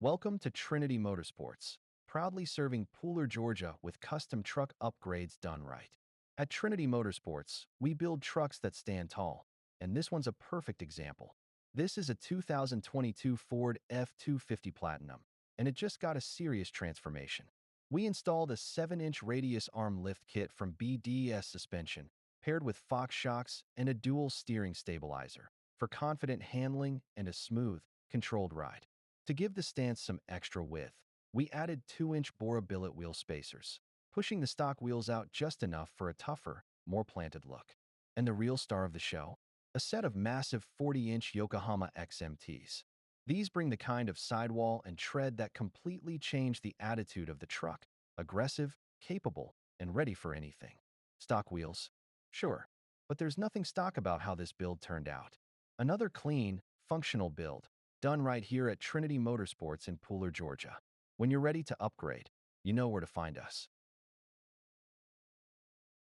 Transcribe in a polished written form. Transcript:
Welcome to Trinity Motorsports, proudly serving Pooler, Georgia with custom truck upgrades done right. At Trinity Motorsports, we build trucks that stand tall, and this one's a perfect example. This is a 2022 Ford F-250 Platinum, and it just got a serious transformation. We installed a 7-inch radius arm lift kit from BDS Suspension, paired with Fox shocks and a dual steering stabilizer, for confident handling and a smooth, controlled ride. To give the stance some extra width, we added 2-inch BORA billet wheel spacers, pushing the stock wheels out just enough for a tougher, more planted look. And the real star of the show? A set of massive 40-inch Yokohama X-MTs. These bring the kind of sidewall and tread that completely change the attitude of the truck. Aggressive, capable, and ready for anything. Stock wheels? Sure. But there's nothing stock about how this build turned out. Another clean, functional build, done right here at Trinity Motorsports in Pooler, Georgia. When you're ready to upgrade, you know where to find us.